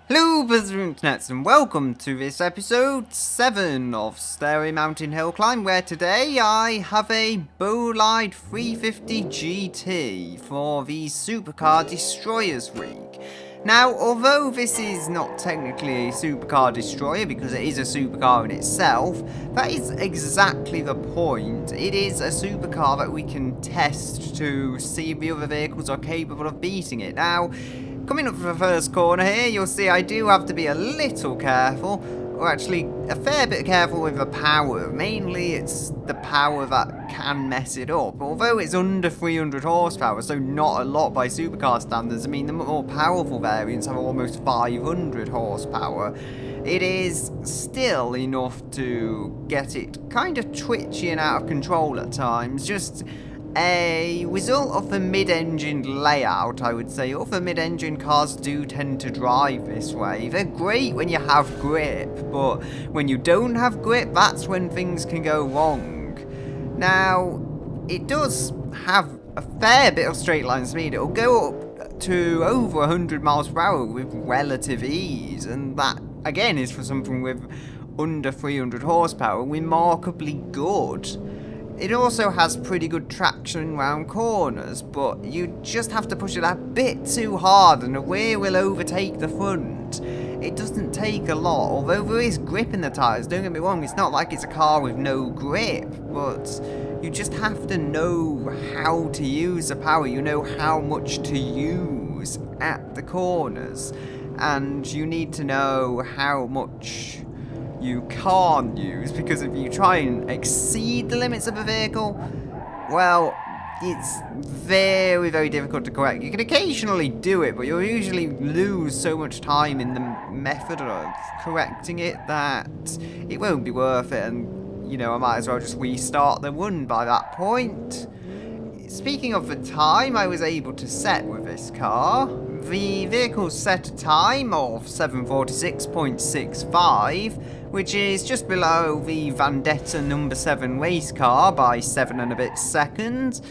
Hello, Buzzer Internets, and welcome to this episode 7 of Stairway Mountain Hill Climb, where today I have a Bolide 350 GT for the Supercar Destroyers Rig. Now, although this is not technically a Supercar Destroyer because it is a supercar in itself, that is exactly the point. It is a supercar that we can test to see if the other vehicles are capable of beating it. Now, coming up for the first corner here, you'll see I do have to be a little careful, or actually a fair bit careful with the power. Mainly it's the power that can mess it up. Although it's under 300 horsepower, so not a lot by supercar standards. I mean, the more powerful variants have almost 500 horsepower. It is still enough to get it kind of twitchy and out of control at times. Just a result of the mid-engined layout, I would say. Other mid-engine cars do tend to drive this way. They're great when you have grip, but when you don't have grip, that's when things can go wrong. Now, it does have a fair bit of straight line speed. It'll go up to over 100 miles per hour with relative ease, and that, again, is for something with under 300 horsepower, remarkably good. It also has pretty good traction round corners, but you just have to push it a bit too hard and the rear will overtake the front. It doesn't take a lot, although there is grip in the tyres, don't get me wrong, it's not like it's a car with no grip, but you just have to know how to use the power, you know how much to use at the corners, and you need to know how much you can't use, because if you try and exceed the limits of a vehicle, well, it's very, very difficult to correct. You can occasionally do it, but you'll usually lose so much time in the method of correcting it that it won't be worth it, and, you know, I might as well just restart the run by that point. Speaking of the time I was able to set with this car, the vehicle set a time of 7:46.65, which is just below the Vendetta number 7 race car by 7 and a bit seconds,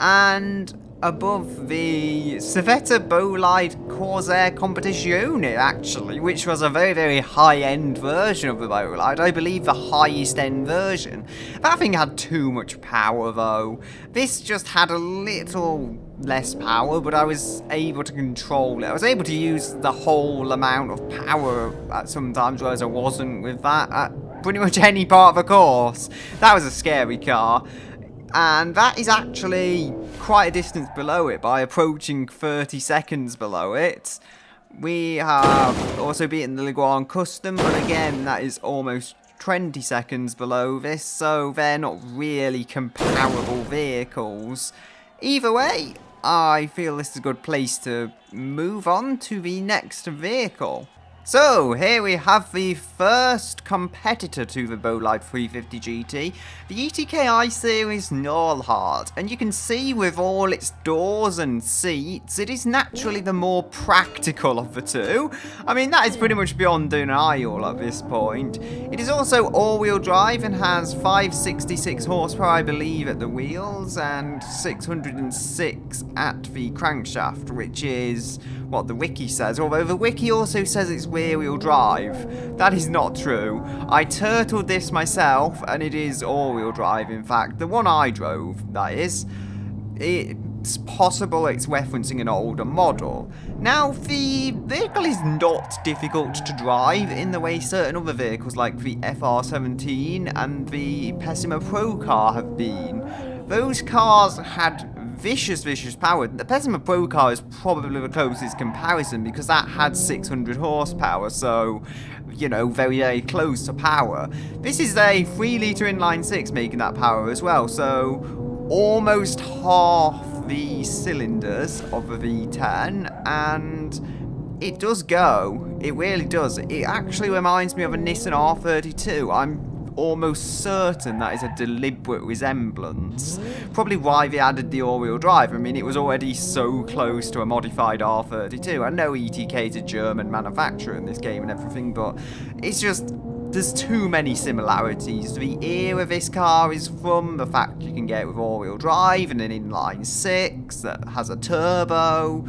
and above the Civetta Bolide Corsair Competizione, actually, which was a very, very high-end version of the Bolide. I believe the highest-end version. That thing had too much power, though. This just had a little less power, but I was able to control it. I was able to use the whole amount of power at some times, whereas I wasn't with that at pretty much any part of the course. That was a scary car. And that is actually quite a distance below it, by approaching 30 seconds below it. We have also beaten the Leguan Custom, but again, that is almost 20 seconds below this, so they're not really comparable vehicles. Either way, I feel this is a good place to move on to the next vehicle. So, here we have the first competitor to the Bolide 350 GT, the ETKI series Norlhart, and you can see with all its doors and seats, it is naturally the more practical of the two. I mean, that is pretty much beyond denial at this point. It is also all-wheel drive and has 566 horsepower, I believe, at the wheels, and 606 at the crankshaft, which is what the wiki says, although the wiki also says it's rear-wheel drive. That is not true. I turtled this myself, and it is all-wheel drive, in fact. The one I drove, that is. It's possible it's referencing an older model. Now, the vehicle is not difficult to drive in the way certain other vehicles like the FR17 and the Pessima Pro car have been. Those cars had vicious power. The Pessima Pro car is probably the closest comparison because that had 600 horsepower, so, you know, very, very close to power. This is a 3-litre inline-6 making that power as well, so almost half the cylinders of the V10, and it does go. It really does. It actually reminds me of a Nissan R32. I'm almost certain that is a deliberate resemblance. Probably why they added the all-wheel drive. I mean, it was already so close to a modified R32. I know ETK is a German manufacturer in this game and everything, but it's just, there's too many similarities. The era this car is from, the fact you can get it with all-wheel drive and an inline-6 that has a turbo.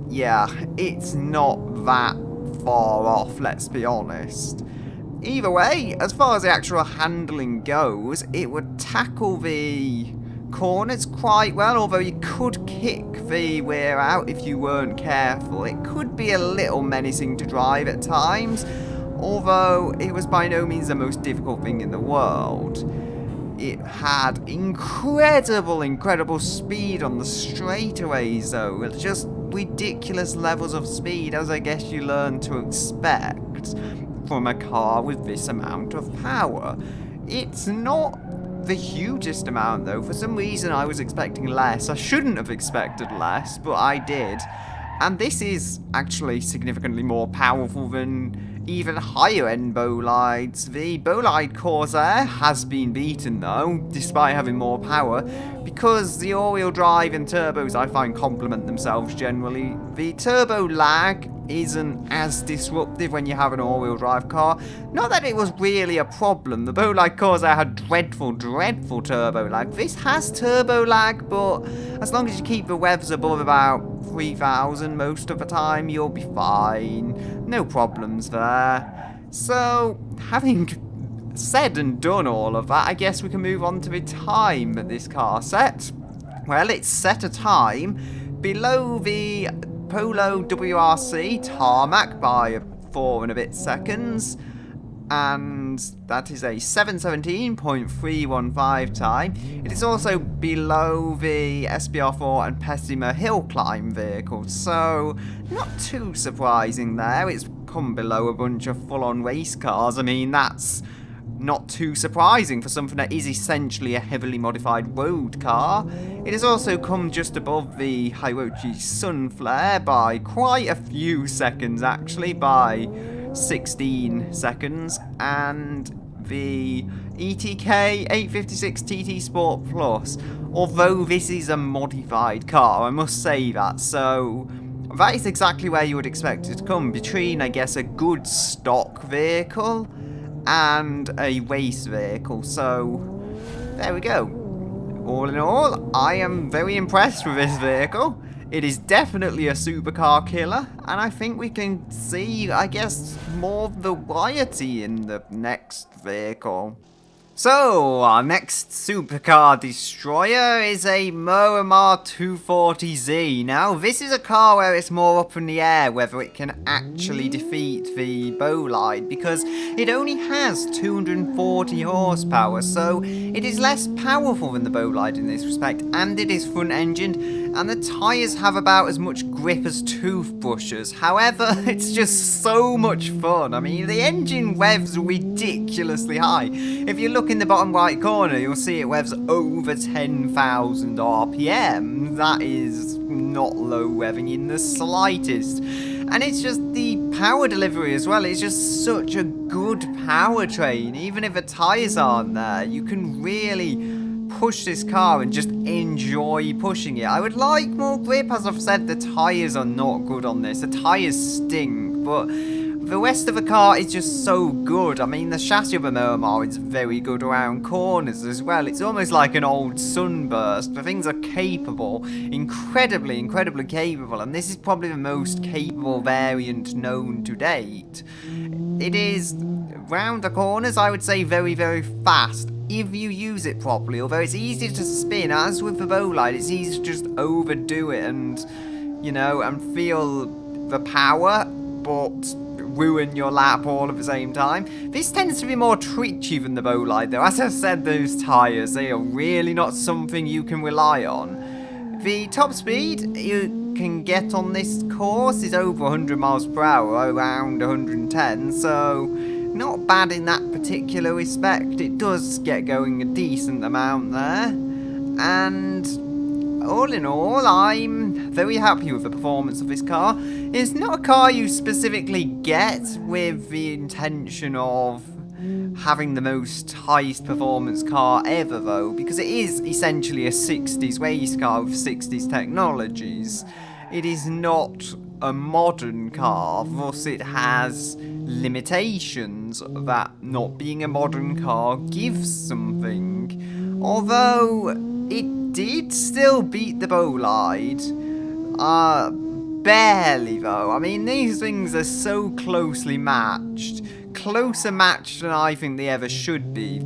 Yeah, it's not that far off, let's be honest. Either way, as far as the actual handling goes, it would tackle the corners quite well, although you could kick the rear out if you weren't careful. It could be a little menacing to drive at times, although it was by no means the most difficult thing in the world. It had incredible speed on the straightaways though, just ridiculous levels of speed, as I guess you learn to expect from a car with this amount of power. It's not the hugest amount though. For some reason I was expecting less. I shouldn't have expected less, but I did. And this is actually significantly more powerful than even higher end Bolides. The Bolide Corsair has been beaten though, despite having more power, because the all-wheel drive and turbos I find complement themselves generally. The turbo lag isn't as disruptive when you have an all-wheel drive car. Not that it was really a problem. The Bolide Corsair had dreadful turbo lag. This has turbo lag, but as long as you keep the revs above about 3,000 most of the time, you'll be fine. No problems there. So, having said and done all of that, I guess we can move on to the time that this car set. Well, it's set a time below the Polo WRC tarmac by 4 and a bit seconds, and that is a 7:17.315 time. It is also below the SBR4 and Pessima hill climb vehicles, so not too surprising there. It's come below a bunch of full-on race cars. I mean, that's not too surprising for something that is essentially a heavily modified road car. It has also come just above the Hirochi Sunflare by quite a few seconds actually, by 16 seconds, and the ETK 856 TT Sport Plus, although this is a modified car, I must say that, so that is exactly where you would expect it to come, between I guess a good stock vehicle and a race vehicle. So there we go. All in all, I am very impressed with this vehicle. It is definitely a supercar killer, and I think we can see, I guess, more variety in the next vehicle. So, our next supercar destroyer is a Miramar 240Z. Now, this is a car where it's more up in the air whether it can actually defeat the Bolide, because it only has 240 horsepower, so it is less powerful than the Bolide in this respect, and it is front-engined, and the tyres have about as much grip as toothbrushes. However, it's just so much fun. I mean, the engine revs ridiculously high. If you look in the bottom right corner, you'll see it revs over 10,000 RPM. That is not low revving in the slightest. And it's just the power delivery as well. It's just such a good powertrain. Even if the tyres aren't there, you can really push this car and just enjoy pushing it. I would like more grip. As I've said, the tyres are not good on this. The tyres stink, but the rest of the car is just so good. I mean, the chassis of a Miramar is very good around corners as well. It's almost like an old Sunburst. The things are capable, incredibly capable, and this is probably the most capable variant known to date. It is, round the corners, I would say very fast if you use it properly, although it's easy to spin. As with the Bolide, it's easy to just overdo it and, you know, and feel the power, but ruin your lap all at the same time. This tends to be more twitchy than the Bolide though. As I've said, those tyres, they are really not something you can rely on. The top speed you can get on this course is over 100 miles per hour, around 110, so not bad in that particular respect. It does get going a decent amount there, and all in all, I'm very happy with the performance of this car. It's not a car you specifically get with the intention of having the most highest performance car ever though, because it is essentially a 60s race car with 60s technologies. It is not a modern car, thus it has limitations that not being a modern car gives something. Although it did still beat the Bolide, barely though. I mean, these things are so closely matched. Closer matched than I think they ever should be.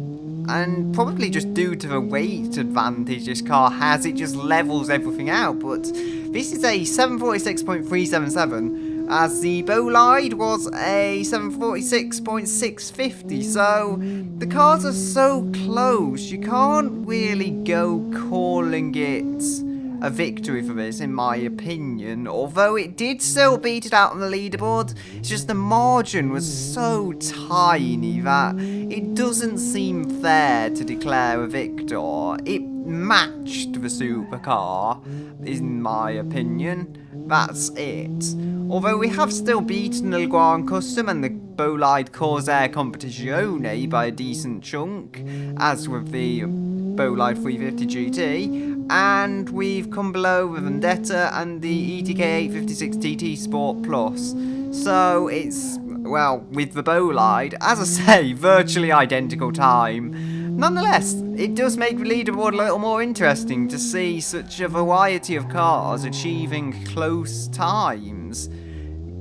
And probably just due to the weight advantage this car has, it just levels everything out. But this is a 746.377, as the Bolide was a 746.650. So the cars are so close, you can't really go calling it a victory for this, in my opinion. Although it did still beat it out on the leaderboard, it's just the margin was so tiny that it doesn't seem fair to declare a victor. It matched the Supercar, in my opinion. That's it. Although we have still beaten the Legrand Custom and the Bolide Corsair Competizione by a decent chunk, as with the Bolide 350 GT, and we've come below the Vendetta and the ETK 856 TT Sport Plus. So it's, well, with the Bolide, as I say, virtually identical time. Nonetheless, it does make the leaderboard a little more interesting to see such a variety of cars achieving close times.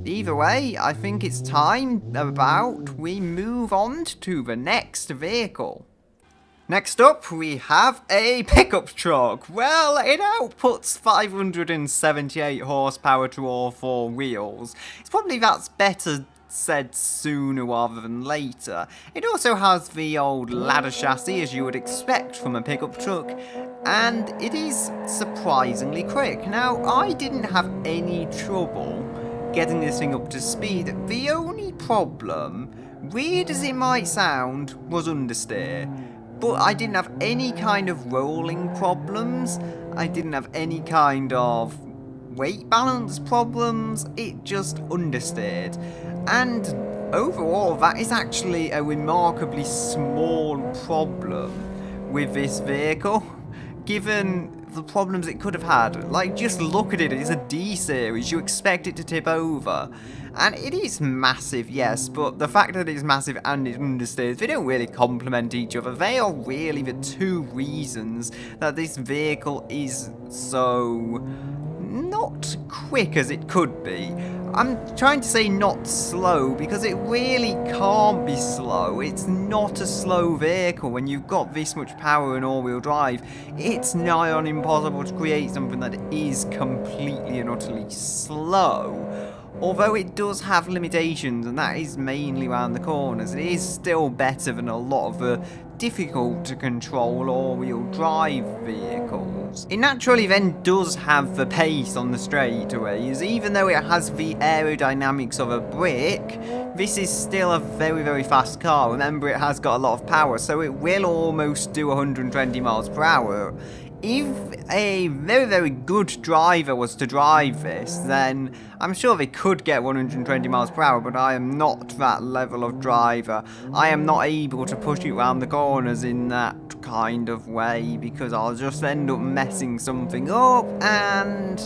Either way, I think it's time we move on to the next vehicle. Next up, we have a pickup truck. Well, it outputs 578 horsepower to all four wheels. It's probably that's better said sooner rather than later. It also has the old ladder chassis, as you would expect from a pickup truck, and it is surprisingly quick. Now, I didn't have any trouble getting this thing up to speed. The only problem, weird as it might sound, was understeer. But I didn't have any kind of rolling problems. I didn't have any kind of weight balance problems. It just understeered. And overall, that is actually a remarkably small problem with this vehicle, given the problems it could have had. Like, just look at it, it's a D series, you expect it to tip over. And it is massive, yes, but the fact that it's massive and it understeers, they don't really complement each other. They are really the two reasons that this vehicle is so not quick as it could be. I'm trying to say not slow because it really can't be slow. It's not a slow vehicle when you've got this much power and all-wheel drive. It's nigh on impossible to create something that is completely and utterly slow. Although it does have limitations, and that is mainly around the corners, it is still better than a lot of the difficult to control all-wheel drive vehicles. It naturally then does have the pace on the straightaways. Even though it has the aerodynamics of a brick, this is still a very, very fast car. Remember, it has got a lot of power, so it will almost do 120 miles per hour. If a very, very good driver was to drive this, then I'm sure they could get 120 miles per hour, but I am not that level of driver. I am not able to push it around the corners in that kind of way, because I'll just end up messing something up and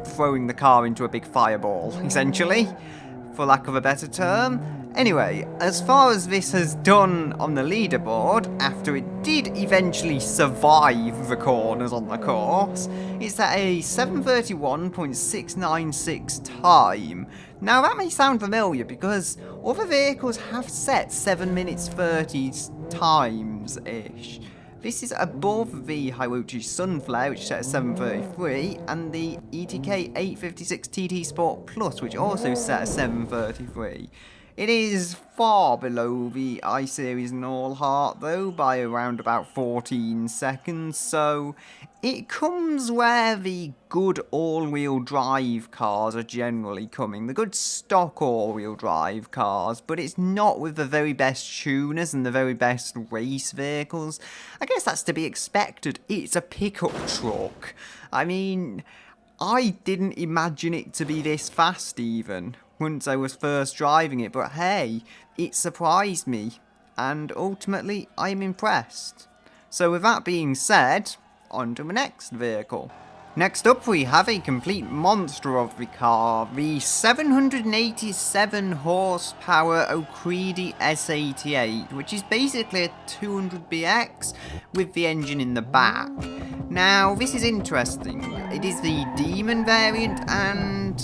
throwing the car into a big fireball, essentially, for lack of a better term. Anyway, as far as this has done on the leaderboard, after it did eventually survive the corners on the course, it's at a 7:31.696 time. Now that may sound familiar because other vehicles have set 7 minutes 30 times-ish. This is above the Hirochi Sunflare, which is set at 7:33, and the ETK 856 TT Sport Plus, which also set at 7:33. It is far below the I-Series and All Heart, though, by around about 14 seconds, so it comes where the good all-wheel drive cars are generally coming, the good stock all-wheel drive cars, but it's not with the very best tuners and the very best race vehicles. I guess that's to be expected. It's a pickup truck. I mean, I didn't imagine it to be this fast even once I was first driving it, but hey, it surprised me, and ultimately I'm impressed. So with that being said, on to the next vehicle. Next up, we have a complete monster of the car, the 787 horsepower O'Creedy S88, which is basically a 200BX with the engine in the back. Now, this is interesting. It is the Demon variant, and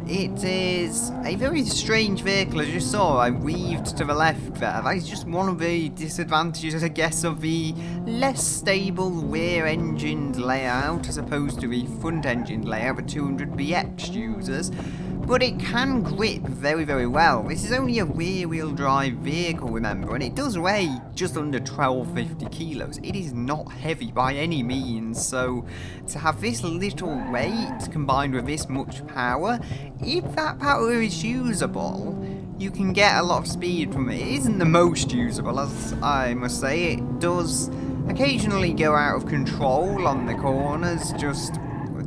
it is a very strange vehicle. As you saw, I weaved to the left there. That is just one of the disadvantages, I guess, of the less stable rear-engined layout as opposed to the front-engined layout with 200BX users. But it can grip very, very well. This is only a rear-wheel drive vehicle, remember, and it does weigh just under 1250 kilos. It is not heavy by any means, so to have this little weight combined with this much power, if that power is usable, you can get a lot of speed from it. It isn't the most usable, as I must say. It does occasionally go out of control on the corners, just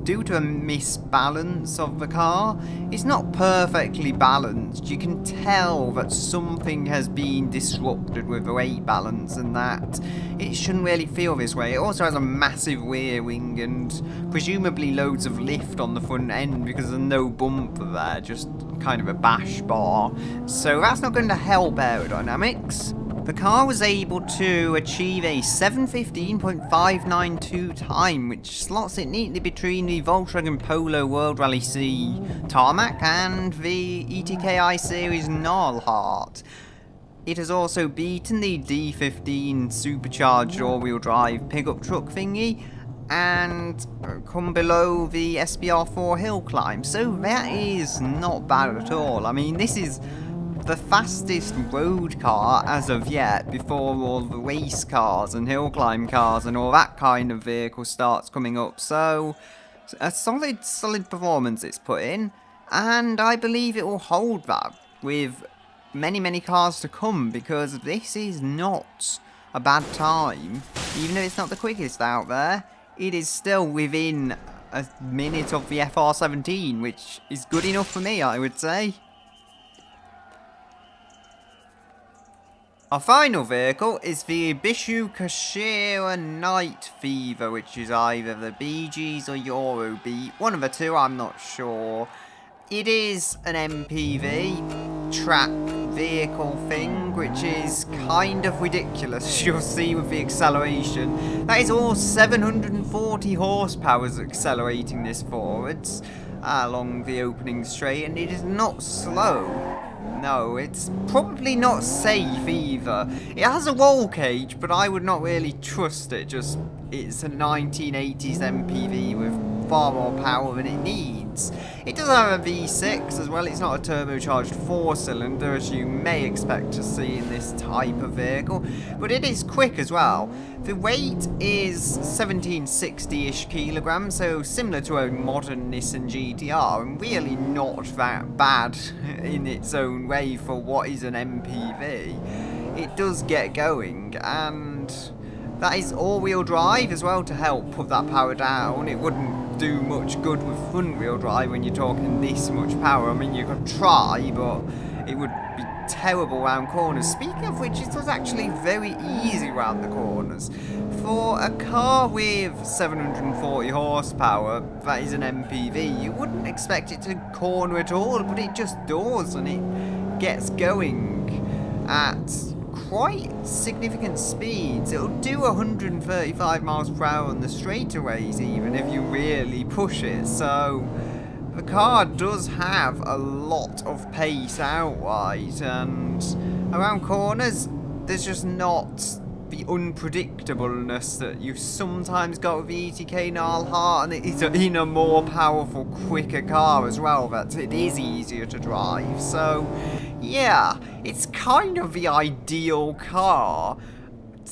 due to a misbalance of the car. It's not perfectly balanced. You can tell that something has been disrupted with the weight balance and that it shouldn't really feel this way. It also has a massive rear wing and presumably loads of lift on the front end because there's no bumper there, just kind of a bash bar. So that's not going to help aerodynamics. The car was able to achieve a 7:15.592 time, which slots it neatly between the Volkswagen Polo World Rally C tarmac and the ETKI Series Narlhart. It has also beaten the D15 supercharged all-wheel drive pickup truck thingy and come below the SBR4 hill climb, so that is not bad at all. I mean, this is the fastest road car as of yet before all the race cars and hill climb cars and all that kind of vehicle starts coming up. So a solid performance it's put in, and I believe it will hold that with many cars to come, because this is not a bad time. Even if it's not the quickest out there, it is still within a minute of the FR17, which is good enough for me, I would say. Our final vehicle is the Bishu Kashira Night Fever, which is either the BGs or Eurobeat, one of the two, I'm not sure. It is an MPV track vehicle thing, which is kind of ridiculous, as you'll see with the acceleration. That is all 740 horsepower accelerating this forwards along the opening straight, and it is not slow. No, it's probably not safe either. It has a roll cage, but I would not really trust it. Just, it's a 1980s MPV with far more power than it needs. It does have a V6 as well. It's not a turbocharged 4-cylinder, as you may expect to see in this type of vehicle, but it is quick as well. The weight is 1760-ish kilograms, so similar to a modern Nissan GTR, and really not that bad in its own way for what is an MPV. It does get going, and that is all-wheel drive as well to help put that power down. It wouldn't do much good with front-wheel drive when you're talking this much power. I mean, you could try, but it would be terrible around corners. Speaking of which, it was actually very easy around the corners. For a car with 740 horsepower, that is an MPV, you wouldn't expect it to corner at all, but it just does, and it gets going at quite significant speeds. It'll do 135 miles per hour on the straightaways even if you really push it, so the car does have a lot of pace out wide, and around corners there's just not the unpredictableness that you sometimes got with the ETK Narlhart, and it's in a more powerful, quicker car as well, that it is easier to drive. So yeah, it's kind of the ideal car,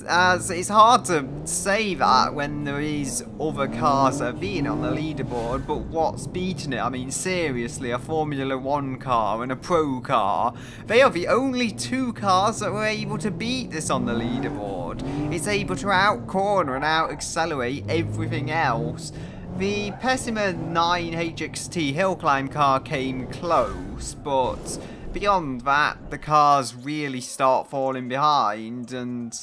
as it's hard to say that when there is other cars that have been on the leaderboard, but what's beaten it? I mean, seriously, a Formula 1 car and a Pro car, they are the only two cars that were able to beat this on the leaderboard. It's able to out-corner and out-accelerate everything else. The Pessima 9 HXT hill climb car came close, but beyond that, the cars really start falling behind, and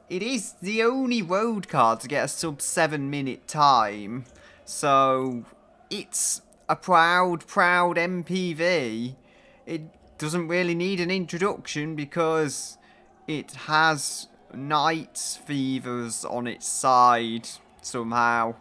it is the only road car to get a sub 7 minute time. So it's a proud MPV. It doesn't really need an introduction because it has Night Fevers on its side somehow.